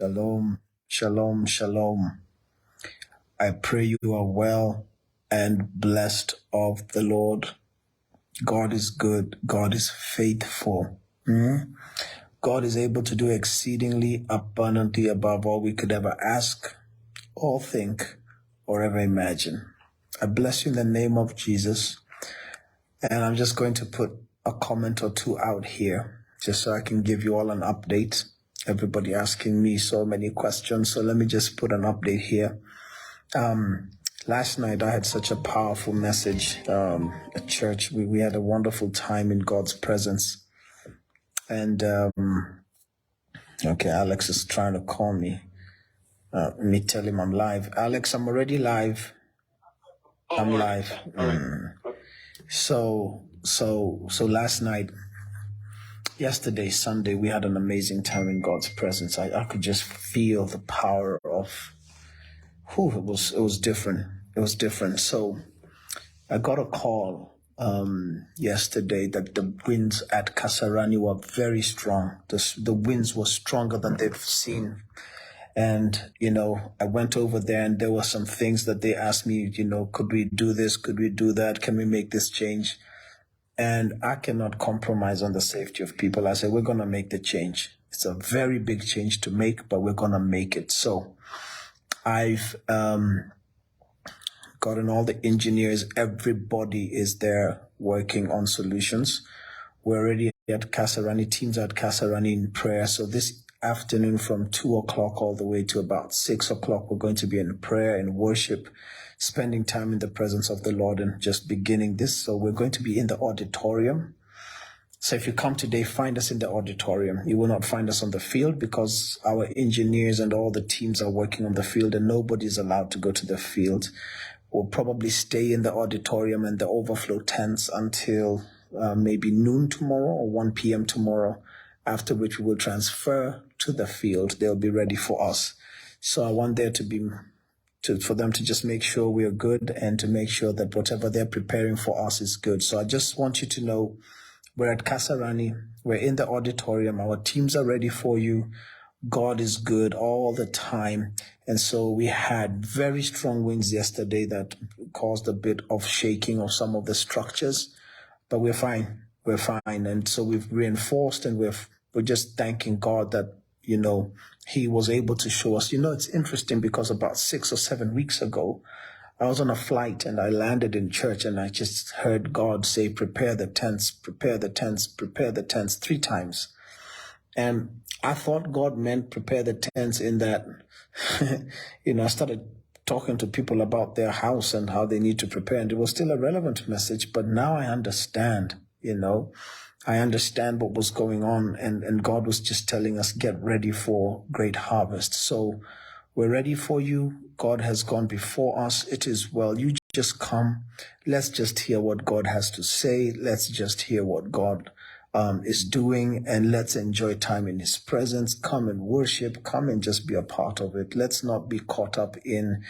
Shalom, shalom, shalom. I pray you are well and blessed of the Lord. God is good. God is faithful. God is able to do exceedingly abundantly above all we could ever ask or think or ever imagine. I bless you in the name of Jesus. And I'm just going to put a comment or two out here just so I can give you all an update. Everybody asking me so many questions. So let me just put an update here. Last night I had such a powerful message at church. We had a wonderful time in God's presence. And okay, Alex is trying to call me. Let me tell him I'm live. Alex, I'm already live. I'm live. So last night, yesterday, Sunday, we had an amazing time in God's presence. I could just feel the power of, it was different. It was different. So I got a call yesterday that the winds at Kasarani were very strong. The winds were stronger than they've seen. And, I went over there and there were some things that they asked me, could we do this? Could we do that? Can we make this change? And I cannot compromise on the safety of people. I said, we're going to make the change. It's a very big change to make, but we're going to make it. So I've gotten all the engineers. Everybody is there working on solutions. We're already at Kasarani. Teams are at Kasarani in prayer. So this afternoon from 2:00 all the way to about 6:00, we're going to be in prayer and worship, spending time in the presence of the Lord and just beginning this. So we're going to be in the auditorium. So if you come today, find us in the auditorium. You will not find us on the field because our engineers and all the teams are working on the field and nobody's allowed to go to the field. We'll probably stay in the auditorium and the overflow tents until maybe noon tomorrow or 1 p.m. tomorrow, after which we will transfer to the field. They'll be ready for us. So I want there for them to just make sure we are good and to make sure that whatever they're preparing for us is good. So I just want you to know we're at Kasarani. We're in the auditorium. Our teams are ready for you. God is good all the time. And so we had very strong winds yesterday that caused a bit of shaking of some of the structures, but we're fine. We're fine. And so we've reinforced and we're just thanking God that, he was able to show us. It's interesting because about 6 or 7 weeks ago, I was on a flight and I landed in church and I just heard God say, prepare the tents, prepare the tents, prepare the tents 3 times. And I thought God meant prepare the tents in that, I started talking to people about their house and how they need to prepare. And it was still a relevant message, but now I understand, I understand what was going on. And God was just telling us, get ready for great harvest. So we're ready for you. God has gone before us. It is well. You just come. Let's just hear what God has to say. Let's just hear what God is doing, and let's enjoy time in his presence. Come and worship. Come and just be a part of it. Let's not be caught up in,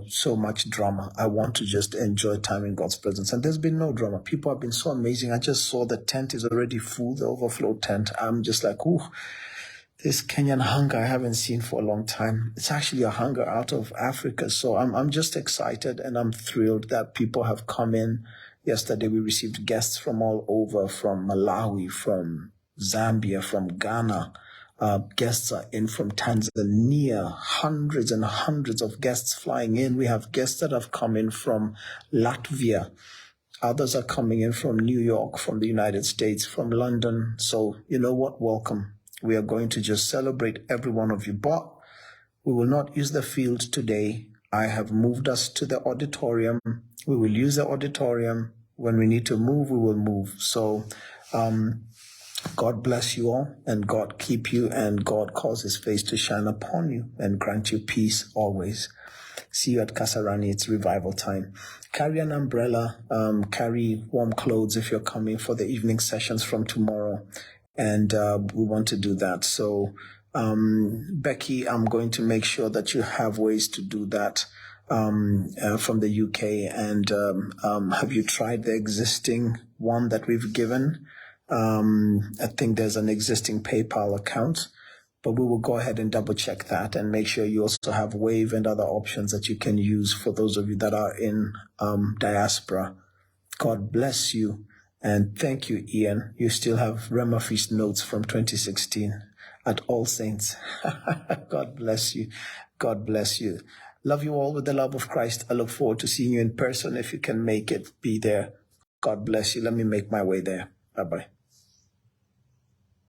so much drama. I want to just enjoy time in God's presence. And there's been no drama. People have been so amazing. I just saw the tent is already full, the overflow tent. I'm just like, ooh, this Kenyan hunger I haven't seen for a long time. It's actually a hunger out of Africa. So I'm just excited and I'm thrilled that people have come in. Yesterday, we received guests from all over, from Malawi, from Zambia, from Ghana. Guests are in from Tanzania, hundreds and hundreds of guests flying in. We have guests that have come in from Latvia. Others are coming in from New York, from the United States, from London. So, you know what? Welcome. We are going to just celebrate every one of you. But we will not use the field today. I have moved us to the auditorium. We will use the auditorium. When we need to move, we will move. So God bless you all, and God keep you, and God cause his face to shine upon you and grant you peace always. See you at Kasarani. It's revival time. Carry an umbrella, carry warm clothes if you're coming for the evening sessions from tomorrow. And we want to do that. So Becky, I'm going to make sure that you have ways to do that from the UK. And have you tried the existing one that we've given? I think there's an existing PayPal account. But we will go ahead and double check that and make sure you also have Wave and other options that you can use for those of you that are in diaspora. God bless you. And thank you, Ian. You still have Rhema Feast notes from 2016 at All Saints. God bless you. God bless you. Love you all with the love of Christ. I look forward to seeing you in person. If you can make it, be there. God bless you. Let me make my way there. Bye-bye.